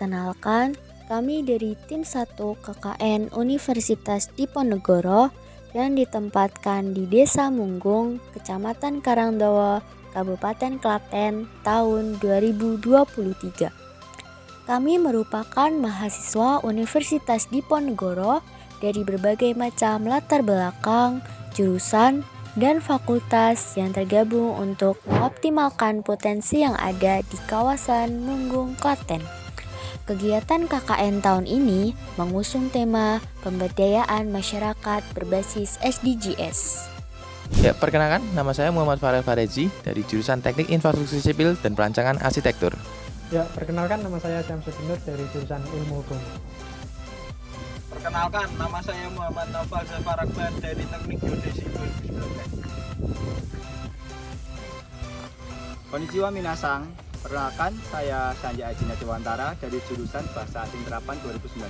Perkenalkan, kami dari tim 1 KKN Universitas Diponegoro yang ditempatkan di Desa Munggung, Kecamatan Karangdawa, Kabupaten Klaten tahun 2023. Kami merupakan mahasiswa Universitas Diponegoro dari berbagai macam latar belakang, jurusan, dan fakultas yang tergabung untuk mengoptimalkan potensi yang ada di kawasan Munggung, Klaten. Kegiatan KKN tahun ini mengusung tema pemberdayaan masyarakat berbasis SDGs. Ya, perkenalkan, nama saya Muhammad Farel Farezi dari jurusan Teknik Infrastruktur Sipil dan Perancangan Arsitektur. Ya, perkenalkan, nama saya Syamsuddin Nur dari jurusan Ilmu Hukum. Perkenalkan, nama saya Muhammad Naufal Zafar Akbar dari Teknik Geodesi 2019. Konnichiwa minasang. Perkenalkan, saya Sanjay Ajina Dewantara dari jurusan Bahasa Asing Terapan 2019.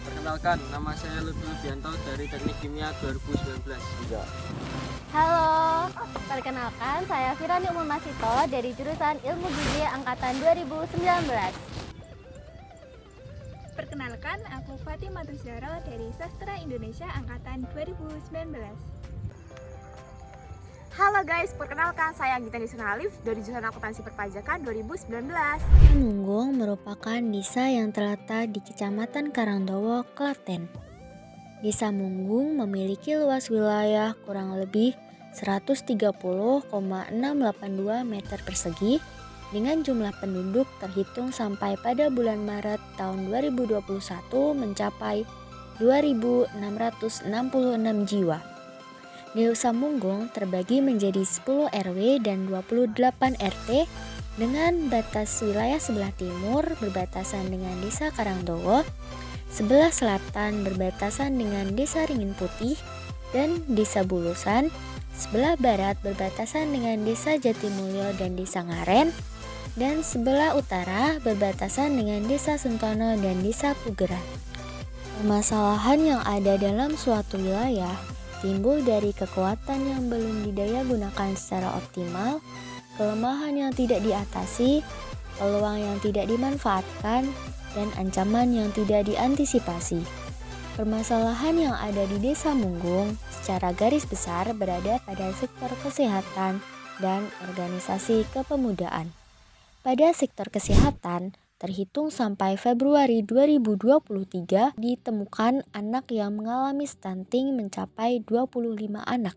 Perkenalkan, nama saya Lutfi Widianto dari Teknik Kimia 2019. Halo, perkenalkan saya Firani Umul Masito dari jurusan Ilmu Gizi angkatan 2019. Perkenalkan, aku Fatimah Tusyaro dari Sastra Indonesia angkatan 2019. Halo guys, perkenalkan saya Gita Nisuna Alif dari jurusan Akuntansi Perpajakan 2019. Munggung merupakan desa yang terletak di Kecamatan Karangdawa, Klaten. Desa Munggung memiliki luas wilayah kurang lebih 130,682 meter persegi dengan jumlah penduduk terhitung sampai pada bulan Maret tahun 2021 mencapai 2.666 jiwa. Desa Munggung terbagi menjadi 10 RW dan 28 RT dengan batas wilayah sebelah timur berbatasan dengan Desa Karangdawa, sebelah selatan berbatasan dengan Desa Ringin Putih dan Desa Bulusan, sebelah barat berbatasan dengan Desa Jatimulyo dan Desa Ngaren, dan sebelah utara berbatasan dengan Desa Sentono dan Desa Pugeran. Permasalahan yang ada dalam suatu wilayah timbul dari kekuatan yang belum didaya gunakan secara optimal, kelemahan yang tidak diatasi, peluang yang tidak dimanfaatkan, dan ancaman yang tidak diantisipasi. Permasalahan yang ada di Desa Munggung secara garis besar berada pada sektor kesehatan dan organisasi kepemudaan. Pada sektor kesehatan, terhitung sampai Februari 2023 ditemukan anak yang mengalami stunting mencapai 25 anak.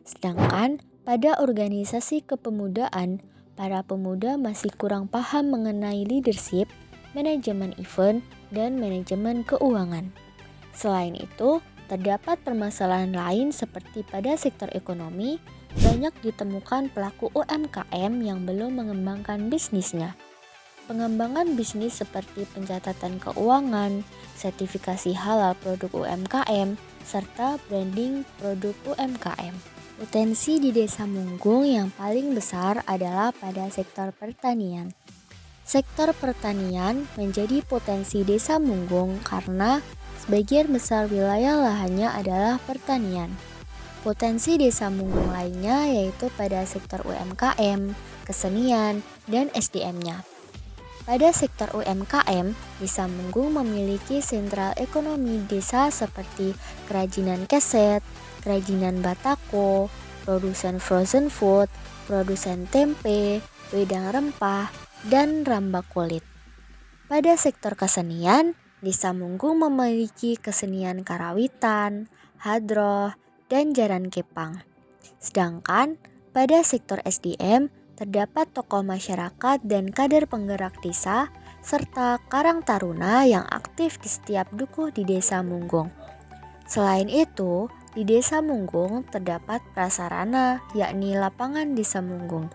Sedangkan pada organisasi kepemudaan, para pemuda masih kurang paham mengenai leadership, manajemen event, dan manajemen keuangan. Selain itu, terdapat permasalahan lain seperti pada sektor ekonomi, banyak ditemukan pelaku UMKM yang belum mengembangkan bisnisnya. Pengembangan bisnis seperti pencatatan keuangan, sertifikasi halal produk UMKM, serta branding produk UMKM. Potensi di Desa Munggung yang paling besar adalah pada sektor pertanian. Sektor pertanian menjadi potensi Desa Munggung karena sebagian besar wilayah lahannya adalah pertanian. Potensi Desa Munggung lainnya yaitu pada sektor UMKM, kesenian, dan SDM-nya. Pada sektor UMKM, Desa Munggung memiliki sentral ekonomi desa seperti kerajinan keset, kerajinan batako, produsen frozen food, produsen tempe, wedang rempah, dan rambak kulit. Pada sektor kesenian, Desa Munggung memiliki kesenian karawitan, hadroh, dan jaran kepang. Sedangkan pada sektor SDM, terdapat tokoh masyarakat dan kader penggerak desa, serta karang taruna yang aktif di setiap dukuh di Desa Munggung. Selain itu, di Desa Munggung terdapat prasarana, yakni lapangan Desa Munggung.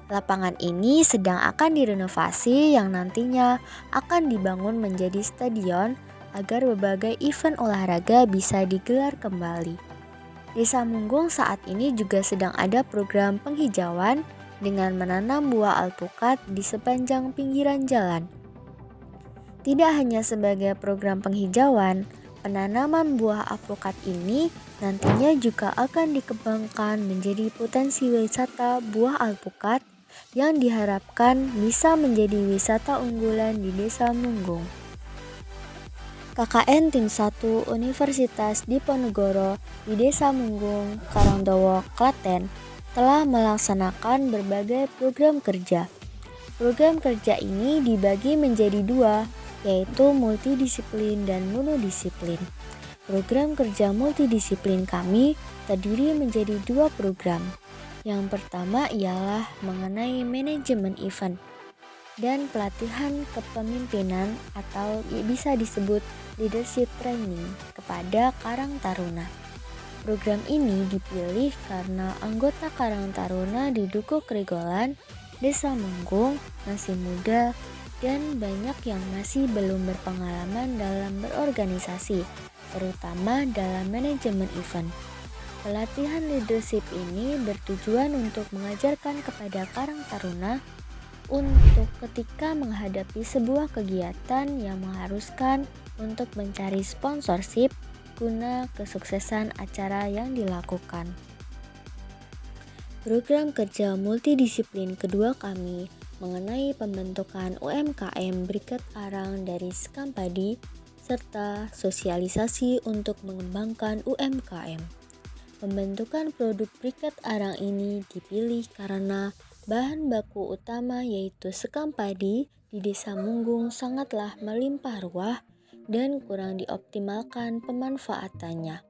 Lapangan ini sedang akan direnovasi yang nantinya akan dibangun menjadi stadion agar berbagai event olahraga bisa digelar kembali. Desa Munggung saat ini juga sedang ada program penghijauan dengan menanam buah alpukat di sepanjang pinggiran jalan. Tidak hanya sebagai program penghijauan, penanaman buah alpukat ini nantinya juga akan dikembangkan menjadi potensi wisata buah alpukat yang diharapkan bisa menjadi wisata unggulan di Desa Munggung. KKN Tim 1 Universitas Diponegoro di Desa Munggung, Karangdowo, Klaten telah melaksanakan berbagai program kerja. Program kerja ini dibagi menjadi dua, yaitu multidisiplin dan monodisiplin. Program kerja multidisiplin kami terdiri menjadi dua program. Yang pertama ialah mengenai manajemen event dan pelatihan kepemimpinan atau bisa disebut leadership training kepada Karang Taruna. Program ini dipilih karena anggota Karang Taruna di Dukuh Krigolan, Desa Munggung masih muda dan banyak yang masih belum berpengalaman dalam berorganisasi, terutama dalam manajemen event. Pelatihan leadership ini bertujuan untuk mengajarkan kepada Karang Taruna untuk ketika menghadapi sebuah kegiatan yang mengharuskan untuk mencari sponsorship guna kesuksesan acara yang dilakukan. Program kerja multidisiplin kedua kami mengenai pembentukan UMKM Briket Arang dari Sekampadi serta sosialisasi untuk mengembangkan UMKM. Pembentukan produk briket arang ini dipilih karena bahan baku utama yaitu sekam padi di Desa Munggung sangatlah melimpah ruah dan kurang dioptimalkan pemanfaatannya.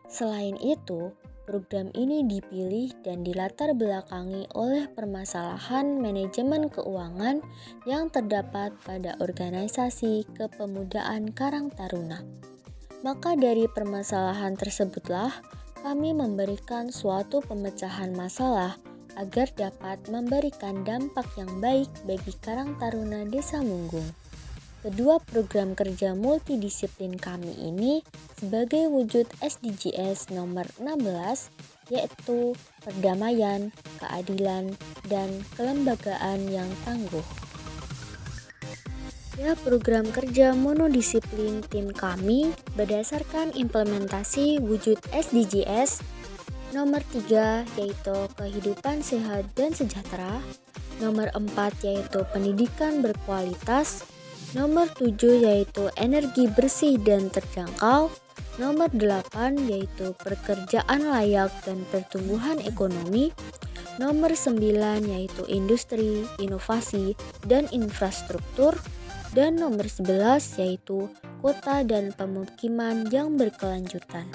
Selain itu, program ini dipilih dan dilatar belakangi oleh permasalahan manajemen keuangan yang terdapat pada organisasi kepemudaan Karang Taruna. Maka dari permasalahan tersebutlah kami memberikan suatu pemecahan masalah agar dapat memberikan dampak yang baik bagi Karang Taruna Desa Munggung. Kedua program kerja multidisiplin kami ini sebagai wujud SDGs nomor 16 yaitu perdamaian, keadilan, dan kelembagaan yang tangguh. Ya, program kerja monodisiplin tim kami berdasarkan implementasi wujud SDGs nomor 3 yaitu kehidupan sehat dan sejahtera, nomor 4 yaitu pendidikan berkualitas, nomor 7 yaitu energi bersih dan terjangkau, nomor 8 yaitu pekerjaan layak dan pertumbuhan ekonomi, nomor 9 yaitu industri, inovasi, dan infrastruktur, dan nomor 11 yaitu kota dan pemukiman yang berkelanjutan.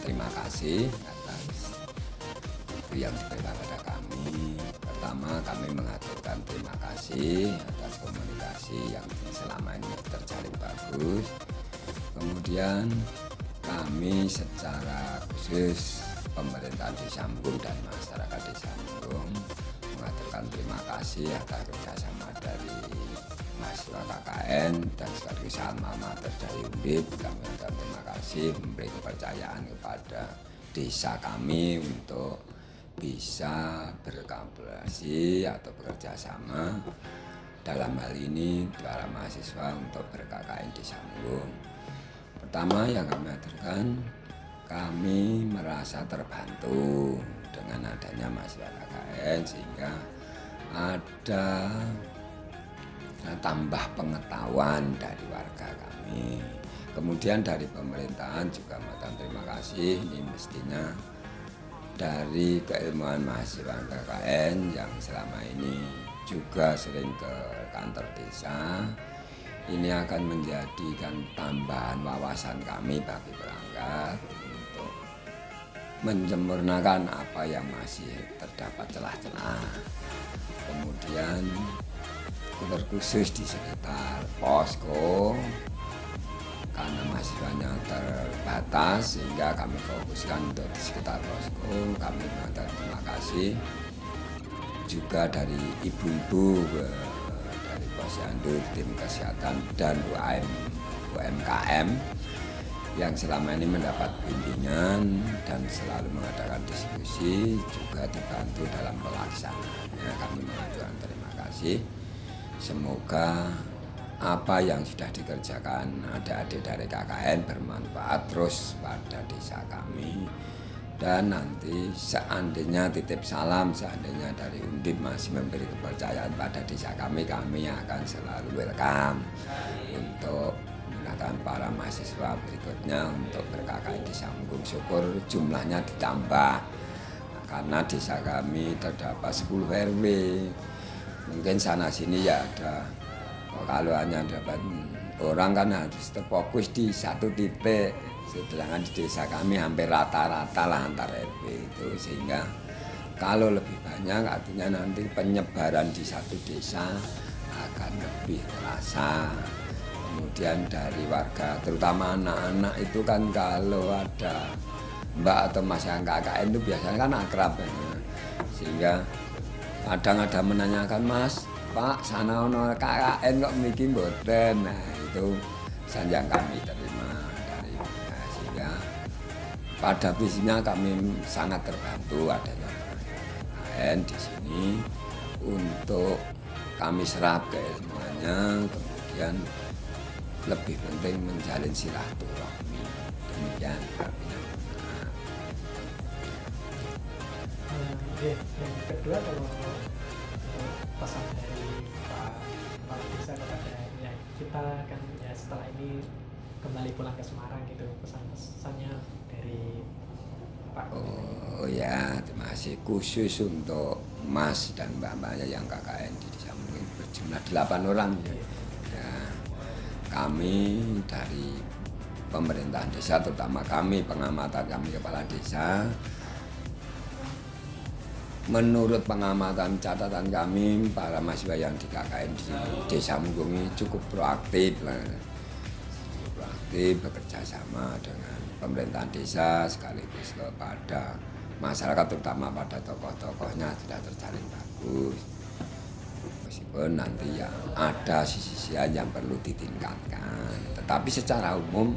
Terima kasih atas yang diberikan pada kami. Pertama, kami mengaturkan terima kasih atas komunikasi yang selama ini terjalin bagus. Kemudian kami secara khusus pemerintahan Desa Munggung dan masyarakat Desa Munggung mengaturkan terima kasih atas kerjasama dari mahasiswa KKN dan sekaligus alma mater dari Undip. Kami mengucapkan terima kasih memberi kepercayaan kepada desa kami untuk bisa berkolaborasi atau bekerja sama dalam hal ini para mahasiswa untuk ber-KKN Desa Munggung. Pertama yang kami aturkan, kami merasa terbantu dengan adanya mahasiswa KKN sehingga ada tambah pengetahuan dari warga kami. Kemudian dari pemerintahan juga mengucapkan terima kasih. Ini mestinya dari keilmuan mahasiswa KKN yang selama ini juga sering ke kantor desa ini akan menjadikan tambahan wawasan kami bagi perangkat untuk menyempurnakan apa yang masih terdapat celah-celah. Kemudian terkhusus di sekitar posko, karena mahasiswanya terbatas sehingga kami fokuskan untuk di sekitar posko. Kami mengucapkan terima kasih juga dari ibu-ibu dari Posyandu, tim kesehatan dan UMKM yang selama ini mendapat bimbingan dan selalu mengadakan diskusi, juga dibantu dalam pelaksanaannya. Kami mengucapkan terima kasih. Semoga apa yang sudah dikerjakan adik-adik dari KKN bermanfaat terus pada desa kami. Dan nanti seandainya titip salam, seandainya dari Undip masih memberi kepercayaan pada desa kami akan selalu welcome untuk menggunakan para mahasiswa berikutnya untuk ber-KKN di Samgung. Syukur jumlahnya ditambah karena desa kami terdapat 10 RW. Mungkin sana sini ya ada, kalau hanya dapat orang kan harus terfokus di satu titik, sedangkan di desa kami hampir rata-rata lah antar RW itu, sehingga kalau lebih banyak artinya nanti penyebaran di satu desa akan lebih terasa. Kemudian dari warga, terutama anak-anak itu kan kalau ada mbak atau mas yang KKN itu biasanya kan akrab ya. Sehingga kadang ada menanyakan, Mas, Pak, sana ono KKN kok miki mboten. Nah, itu yang kami terima dari sehingga pada prinsipnya kami sangat terbantu adanya KKN di sini untuk kami serap ke semuanya. Kemudian lebih penting menjalin silaturahmi. Demikian kami. Yang kedua, kalau pesan dari Pak Desa kepada ya, kita kan ya setelah ini kembali pulang ke Semarang gitu, pesan-pesannya dari Pak. Oh ya, terima kasih khusus untuk Mas dan Mbak-mbaknya yang KKN di desa mungkin berjumlah 8 orang ya. Ya, kami dari pemerintahan desa, terutama kami pengamatan kami kepala desa, menurut pengamatan catatan kami, para mahasiswa yang di KKN di Desa Munggung ini cukup proaktif, bekerja sama dengan pemerintahan desa sekaligus kepada masyarakat, terutama pada tokoh-tokohnya sudah terjalin bagus. Meskipun nanti ya ada sisi-sisi yang perlu ditingkatkan, tetapi secara umum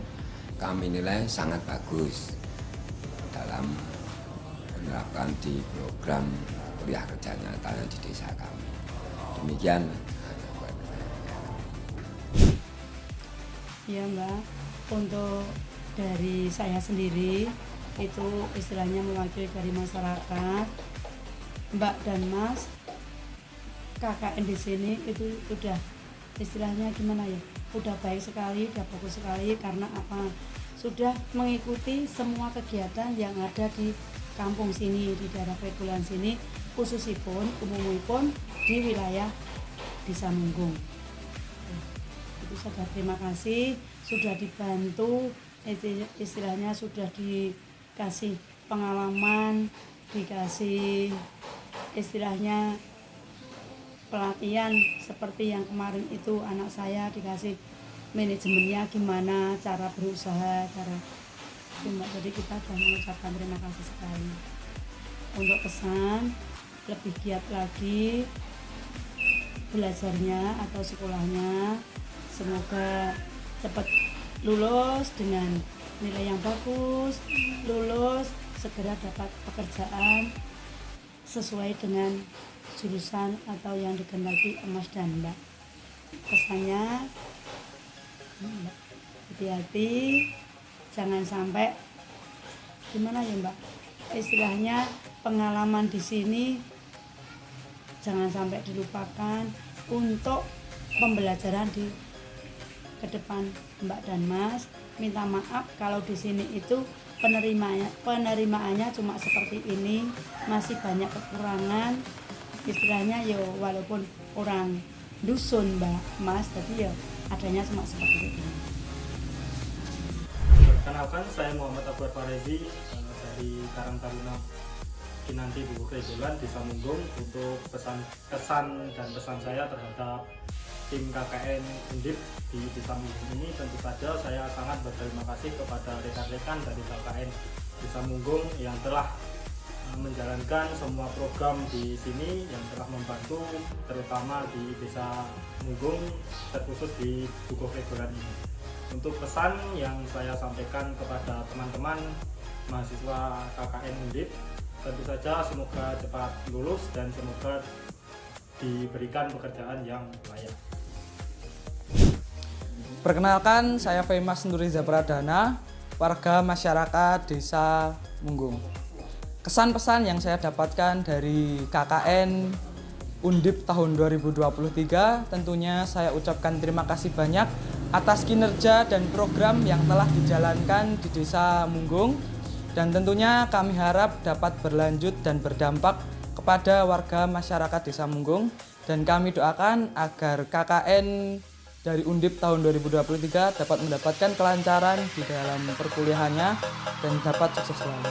kami nilai sangat bagus dalam menerapkan di program kuliah kerja nyatanya di desa kami. Demikian. Ya Mbak, untuk dari saya sendiri itu istilahnya mewakili dari masyarakat, Mbak dan Mas, KKN di sini itu udah istilahnya gimana ya, udah baik sekali, udah bagus sekali. Karena apa? Sudah mengikuti semua kegiatan yang ada di kampung sini, di daerah Pegulan sini, khususipun umumipun di wilayah Desa Munggung. Itu saja, terima kasih sudah dibantu, istilahnya sudah dikasih pengalaman, dikasih istilahnya pelatihan seperti yang kemarin itu anak saya dikasih manajemennya gimana, cara berusaha, cara jadi kita sudah mengucapkan terima kasih sekali. Untuk pesan, lebih giat lagi belajarnya atau sekolahnya, semoga cepat lulus dengan nilai yang bagus, lulus segera dapat pekerjaan sesuai dengan jurusan atau yang dikehendaki Mas dan Mbak. Pesannya hati-hati, jangan sampai gimana ya Mbak, istilahnya pengalaman di sini jangan sampai dilupakan untuk pembelajaran di ke depan Mbak dan Mas. Minta maaf kalau di sini itu penerimaannya cuma seperti ini, masih banyak kekurangan. Istilahnya yo walaupun orang dusun Mbak Mas, tapi ya adanya cuma seperti itu. Perkenalkan, saya Muhammad Akbar Farezi dari Karang Taruna Kinanti Buku Rejolan Desa Munggung. Untuk kesan dan pesan saya terhadap tim KKN Undip di Desa Munggung ini, tentu saja saya sangat berterima kasih kepada rekan-rekan dari KKN Desa Munggung yang telah menjalankan semua program di sini, yang telah membantu terutama di Desa Munggung, terkhusus di Buku Rejolan ini. Untuk pesan yang saya sampaikan kepada teman-teman mahasiswa KKN Undip, tentu saja semoga cepat lulus dan semoga diberikan pekerjaan yang layak. Perkenalkan, saya Feimas Nuriza Pradana, warga masyarakat Desa Munggung. Kesan-pesan yang saya dapatkan dari KKN Undip tahun 2023, tentunya saya ucapkan terima kasih banyak atas kinerja dan program yang telah dijalankan di Desa Munggung, dan tentunya kami harap dapat berlanjut dan berdampak kepada warga masyarakat Desa Munggung, dan kami doakan agar KKN dari Undip tahun 2023 dapat mendapatkan kelancaran di dalam perkuliahannya dan dapat sukses selalu.